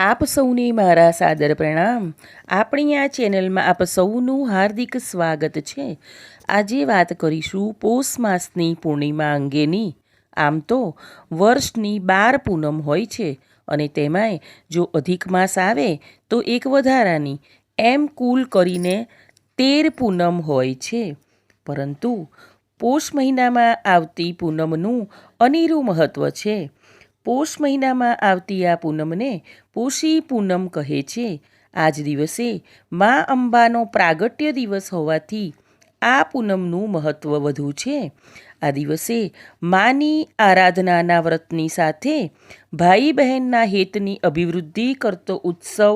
આપ સૌને મારા સાદર પ્રણામ. આપણી આ ચેનલમાં આપ સૌનું હાર્દિક સ્વાગત છે. આજે વાત કરીશું પોષ માસની પૂર્ણિમા અંગેની. આમ તો વર્ષની 12 પૂનમ હોય છે અને તેમાંય જો અધિક માસ આવે તો એક વધારાની, એમ કુલ કરીને 13 પૂનમ હોય છે. પરંતુ પોષ મહિનામાં આવતી પૂનમનું અનેરું મહત્ત્વ છે. પોષ મહિનામાં આવતી આ પૂનમને પોષી પૂનમ કહે છે. આજ દિવસે મા અંબાનો પ્રાગટ્ય દિવસ હોવાથી આ પૂનમનું મહત્ત્વ વધુ છે. આ દિવસે માની આરાધનાના વ્રતની સાથે ભાઈ બહેનના હિતની અભિવૃદ્ધિ કરતો ઉત્સવ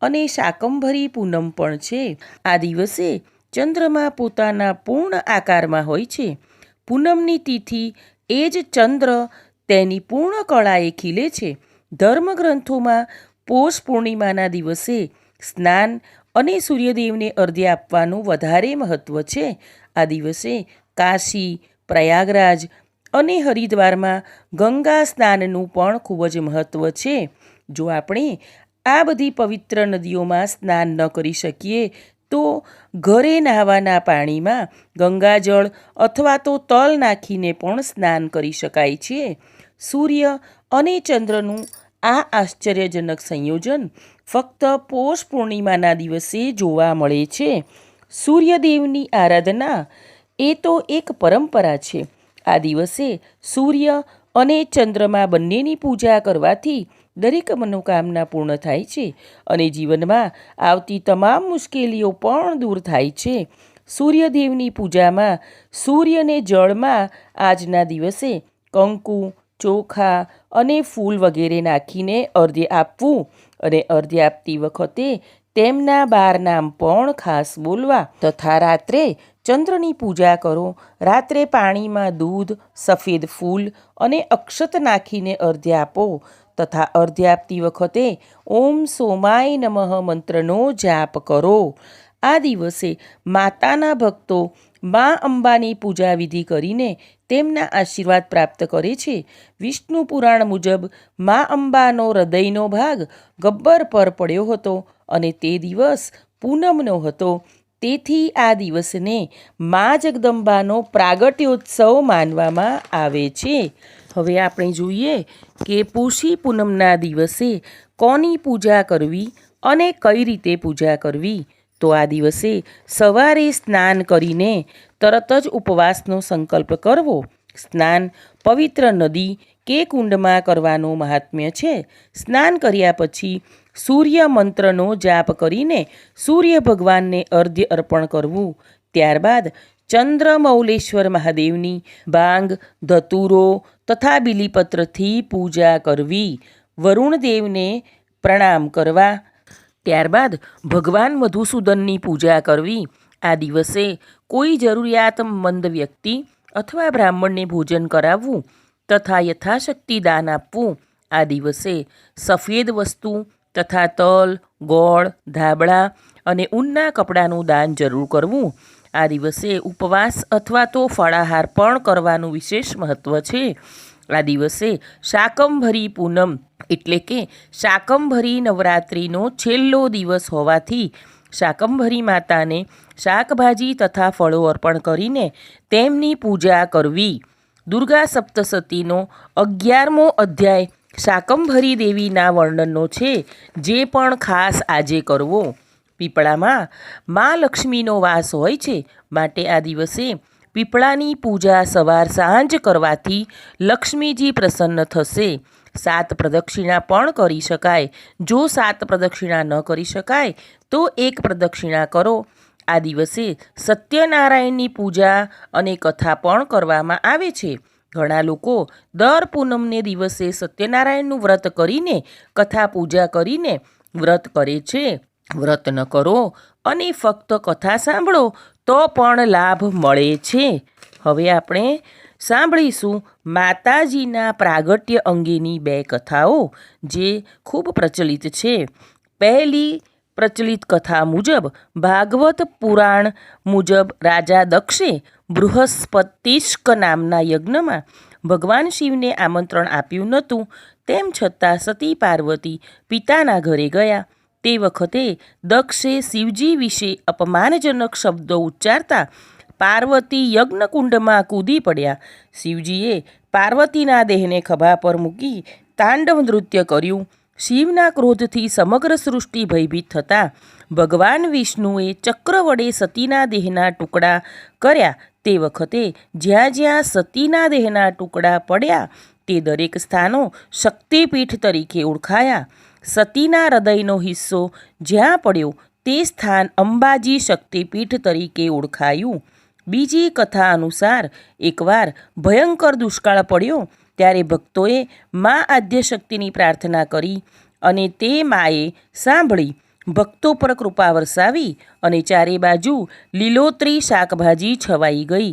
અને શાકંભરી પૂનમ પણ છે. આ દિવસે ચંદ્રમા પોતાના પૂર્ણ આકારમાં હોય છે. પૂનમની તિથિ એ જ ચંદ્ર તેની પૂર્ણ કળાએ ખીલે છે. ધર્મગ્રંથોમાં પોષ પૂર્ણિમાના દિવસે સ્નાન અને સૂર્યદેવને અર્ઘ્ય આપવાનું વધારે મહત્ત્વ છે. આ દિવસે કાશી, પ્રયાગરાજ અને હરિદ્વારમાં ગંગા સ્નાનનું પણ ખૂબ જ મહત્ત્વ છે. જો આપણે આ બધી પવિત્ર નદીઓમાં સ્નાન ન કરી શકીએ તો ઘરે નહાવાના પાણીમાં ગંગાજળ અથવા તો તલ નાખીને પણ સ્નાન કરી શકાય છે. સૂર્ય અને ચંદ્રનું આ આશ્ચર્યજનક સંયોજન ફક્ત પોષ પૂર્ણિમાના દિવસે જોવા મળે છે. સૂર્યદેવની આરાધના એ તો એક પરંપરા છે. આ દિવસે સૂર્ય અને ચંદ્રમા બંનેની પૂજા કરવાથી દરેક મનોકામના પૂર્ણ થાય છે અને જીવનમાં આવતી તમામ મુશ્કેલીઓ પણ દૂર થાય છે. સૂર્યદેવની પૂજામાં સૂર્યને જળમાં આજના દિવસે કંકુ, ચોખા અને ફૂલ વગેરે નાખીને અર્ઘ્ય આપવું અને અર્ઘ્ય આપતી વખતે તેમના 12 નામ પણ ખાસ બોલવા તથા રાત્રે ચંદ્રની પૂજા કરો. રાત્રે પાણીમાં દૂધ, સફેદ ફૂલ અને અક્ષત નાખીને અર્ઘ્ય આપો તથા અર્ઘ્ય આપતી વખતે ઓમ સોમાય નમઃ મંત્રનો જાપ કરો. આ દિવસે માતાના ભક્તો મા અંબાની પૂજા વિધિ કરીને તેમના આશીર્વાદ પ્રાપ્ત કરે છે. વિષ્ણુ પુરાણ મુજબ મા અંબાનો હૃદયનો ભાગ ગબ્બર પર પડ્યો હતો અને તે દિવસ પૂનમનો હતો. તેથી આ દિવસને મા જગદંબાનો પ્રાગટ્યોત્સવ માનવામાં આવે છે. હવે આપણે જોઈએ કે પોષી પૂનમના દિવસે કોની પૂજા કરવી અને કઈ રીતે પૂજા કરવી. તો આ દિવસે સવારે સ્નાન કરીને તરત જ ઉપવાસનો સંકલ્પ કરવો. સ્નાન પવિત્ર નદી કે કુંડમાં કરવાનું મહાત્મ્ય છે. સ્નાન કર્યા પછી સૂર્ય મંત્રનો જાપ કરીને સૂર્ય ભગવાનને અર્ઘ્ય અર્પણ કરવું. ત્યારબાદ ચંદ્રમૌલેશ્વર મહાદેવની ભાંગ, ધતુરો તથા બીલીપત્રથી પૂજા કરવી. વરુણદેવને પ્રણામ કરવા. ત્યારબાદ ભગવાન મધુસૂદનની પૂજા કરવી. આ દિવસે કોઈ જરૂરિયાતમંદ વ્યક્તિ અથવા બ્રાહ્મણને ભોજન કરાવવું તથા યથાશક્તિ દાન આપવું. આ દિવસે સફેદ વસ્તુ તથા તલ, ગોળ, ધાબળા અને ઊનના કપડાનું દાન જરૂર કરવું. આ દિવસે ઉપવાસ અથવા તો ફળાહાર પણ કરવાનું વિશેષ મહત્ત્વ છે. આ દિવસે શાકંભરી પૂનમ એટલે કે શાકંભરી નવરાત્રિનો છેલ્લો દિવસ હોવાથી શાકંભરી માતાને શાકભાજી તથા ફળો અર્પણ કરીને તેમની પૂજા કરવી. દુર્ગા સપ્તશતીનો 11મો અધ્યાય શાકંભરી દેવીના વર્ણનનો છે, જે પણ ખાસ આજે કરવો. પીપળામાં મા લક્ષ્મીનો વાસ હોય છે, માટે આ દિવસે પીપળાની પૂજા સવાર સાંજ કરવાથી લક્ષ્મીજી પ્રસન્ન થશે. 7 પ્રદક્ષિણા પણ કરી શકાય. જો 7 પ્રદક્ષિણા ન કરી શકાય તો 1 પ્રદક્ષિણા કરો. આ દિવસે સત્યનારાયણની પૂજા અને કથા પણ કરવામાં આવે છે. ઘણા લોકો દર પૂનમને દિવસે સત્યનારાયણનું વ્રત કરીને કથા પૂજા કરીને વ્રત કરે છે. વ્રત ન કરો અને ફક્ત કથા સાંભળો તો પણ લાભ મળે છે. હવે આપણે સાંભળીશું માતાજીના પ્રાગટ્ય અંગેની 2 કથાઓ જે ખૂબ પ્રચલિત છે. પહેલી પ્રચલિત કથા મુજબ ભાગવત પુરાણ મુજબ રાજા દક્ષે બૃહસ્પતિષ્ક નામના યજ્ઞમાં ભગવાન શિવને આમંત્રણ આપ્યું નહોતું, તેમ છતાં સતી પાર્વતી પિતાના ઘરે ગયા. તે વખતે દક્ષે શિવજી વિશે અપમાનજનક શબ્દો ઉચ્ચારતા પાર્વતી યજ્ઞકુંડમાં કૂદી પડ્યા. શિવજીએ પાર્વતીના દેહને ખભા પર મૂકી તાંડવ નૃત્ય કર્યું. શિવના ક્રોધથી સમગ્ર સૃષ્ટિ ભયભીત થતાં ભગવાન વિષ્ણુએ ચક્ર વડે સતીના દેહના ટુકડા કર્યા. તે વખતે જ્યાં જ્યાં સતીના દેહના ટુકડા પડ્યા તે દરેક સ્થાનો શક્તિપીઠ તરીકે ઓળખાયા. સતીના હૃદયનો હિસ્સો જ્યાં પડ્યો તે સ્થાન અંબાજી શક્તિપીઠ તરીકે ઓળખાયું. બીજી કથા અનુસાર એકવાર ભયંકર દુષ્કાળ પડ્યો ત્યારે ભક્તોએ મા આદ્યશક્તિની પ્રાર્થના કરી અને તે માએ સાંભળી ભક્તો પર કૃપા વરસાવી અને ચારે બાજુ લીલોતરી શાકભાજી છવાઈ ગઈ.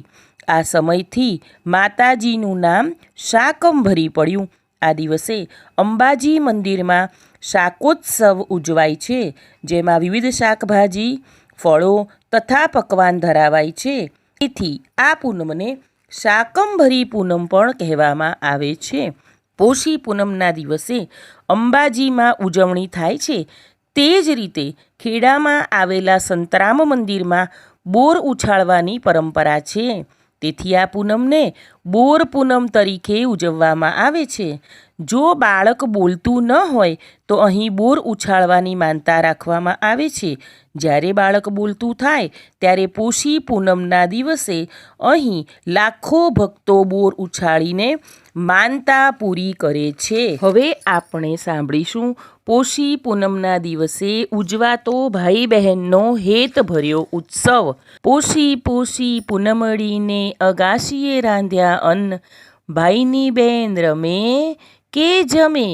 આ સમયથી માતાજીનું નામ શાકંભરી પડ્યું. આ દિવસે અંબાજી મંદિરમાં શાકોત્સવ ઉજવાય છે, જેમાં વિવિધ શાકભાજી, ફળો તથા પકવાન ધરાવાય છે. તેથી આ પૂનમને શાકંભરી પૂનમ પણ કહેવામાં આવે છે. પોષી પૂનમના દિવસે અંબાજીમાં ઉજવણી થાય છે. તે જ રીતે ખેડામાં આવેલા સંતરામ મંદિરમાં બોર ઉછાળવાની પરંપરા છે. તેથી આ પૂનમને બોર પૂનમ તરીકે ઉજવવામાં આવે છે. જો બાળક બોલતું ન હોય તો અહીં બોર ઉછાળવાની માનતા રાખવામાં આવે છે. જ્યારે બાળક બોલતું થાય ત્યારે પોષી પૂનમના દિવસે અહીં લાખો ભક્તો બોર ઉછાળીને માનતા પૂરી કરે છે. હવે આપણે સાંભળીશું પોષી પૂનમના દિવસે ઉજવાતો ભાઈ બહેનનો હેતભર્યો ઉત્સવ. પોષી પોષી પૂનમડીને અગાશીએ રાંધ્યા અન્ન, ભાઈની બેન રમે કે જમે.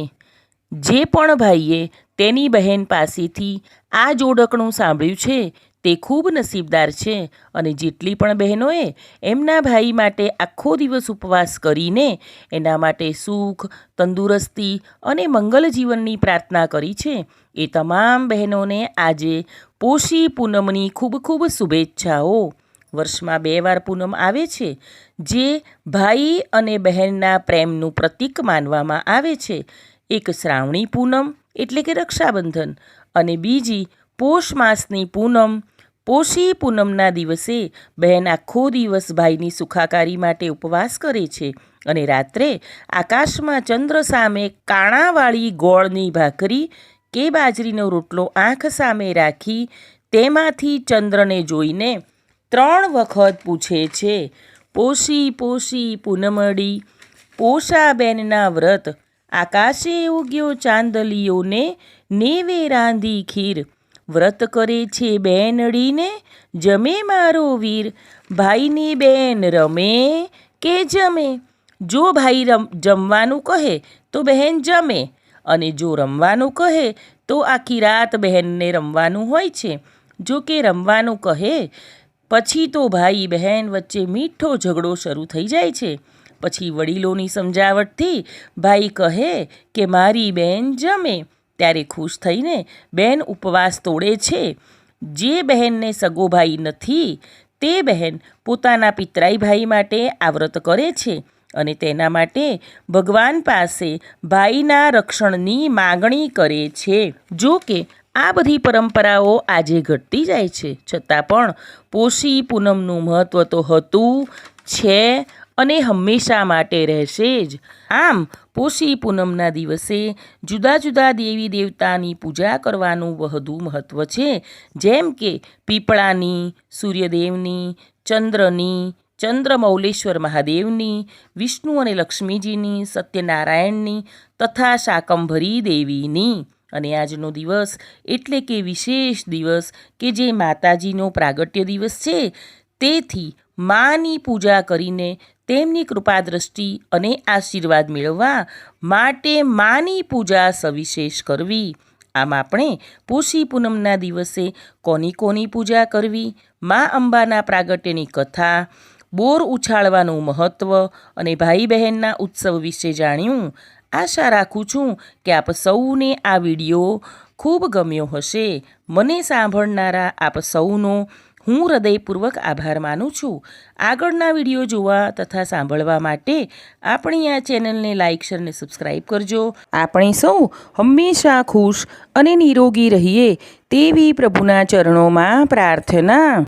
જે પણ ભાઈએ તેની બહેન પાસેથી આ જોડકણું સાંભળ્યું છે તે ખૂબ નસીબદાર છે. અને જેટલી પણ બહેનોએ એમના ભાઈ માટે આખો દિવસ ઉપવાસ કરીને એના માટે સુખ, તંદુરસ્તી અને મંગલ જીવનની પ્રાર્થના કરી છે, એ તમામ બહેનોને આજે પોષી પૂનમની ખૂબ ખૂબ શુભેચ્છાઓ. વર્ષમાં 2 વાર પૂનમ આવે છે, જે ભાઈ અને બહેનના પ્રેમનું પ્રતીક માનવામાં આવે છે. એક શ્રાવણી પૂનમ એટલે કે રક્ષાબંધન અને બીજી પોષ માસની પૂનમ. પોષી પૂનમના દિવસે બહેન આખો દિવસ ભાઈની સુખાકારી માટે ઉપવાસ કરે છે અને રાત્રે આકાશમાં ચંદ્ર સામે કાણાવાળી ગોળની ભાખરી કે બાજરીનો રોટલો આંખ સામે રાખી તેમાંથી ચંદ્રને જોઈને 3 વખત પૂછે છે, પોષી પોષી પૂનમડી પોષાબેનના વ્રત, આકાશે ઉગ્યો ચાંદલિયોને નેવે રાંધી ખીર. વ્રત કરે છે બેનડીને જમે મારો વીર, ભાઈની બેન રમે કે જમે. જો ભાઈ જમવાનું કહે તો બહેન જમે અને જો રમવાનું કહે તો આખી રાત બહેનને રમવાનું હોય છે. જો કે રમવાનું કહે પછી તો ભાઈ બહેન વચ્ચે મીઠો ઝઘડો શરૂ થઈ જાય છે. પછી વડીલોની સમજાવટથી ભાઈ કહે કે મારી બેન જમે ત્યારે ખુશ થઈને બહેન ઉપવાસ તોડે છે. જે બહેનને સગો ભાઈ નથી તે બહેન પોતાના પિતરાઈ ભાઈ માટે આ વ્રત કરે છે અને તેના માટે ભગવાન પાસે ભાઈના રક્ષણની માગણી કરે છે. જો કે આ બધી પરંપરાઓ આજે ઘટતી જાય છે, છતાં પણ પોષી પૂનમનું મહત્ત્વ તો હતું, છે અને હંમેશા માટે રહેશે જ. આમ પોષી પૂનમના દિવસે જુદા જુદા દેવી દેવતાની પૂજા કરવાનું વધુ મહત્ત્વ છે. જેમ કે પીપળાની, સૂર્યદેવની, ચંદ્રની, ચંદ્રમૌલેશ્વર મહાદેવની, વિષ્ણુ અને લક્ષ્મીજીની, સત્યનારાયણની તથા શાકંભરી દેવીની. અને આજનો દિવસ એટલે કે વિશેષ દિવસ કે જે માતાજીનો પ્રાગટ્ય દિવસ છે, તેથી માની પૂજા કરીને તેમની કૃપા દ્રષ્ટિ અને આશીર્વાદ મેળવવા માટે માની પૂજા સવિશેષ કરવી. આમ આપણે પોષી પૂનમના દિવસે કોની પૂજા કરવી, મા અંબાના પ્રાગટ્યની કથા, બોર ઉછાળવાનું મહત્ત્વ અને ભાઈ બહેનના ઉત્સવ વિશે જાણ્યું. આશા રાખું છું કે આપ સૌને આ વિડીયો ખૂબ ગમ્યો હશે. મને સાંભળનારા આપ સૌનો હું હૃદયપૂર્વક આભાર માનું છું. આગળના વિડીયો જોવા તથા સાંભળવા માટે આપણી આ ચેનલને લાઇક, શેર અને સબસ્ક્રાઈબ કરજો. આપણે સૌ હંમેશા ખુશ અને નિરોગી રહીએ તેવી પ્રભુના ચરણોમાં પ્રાર્થના.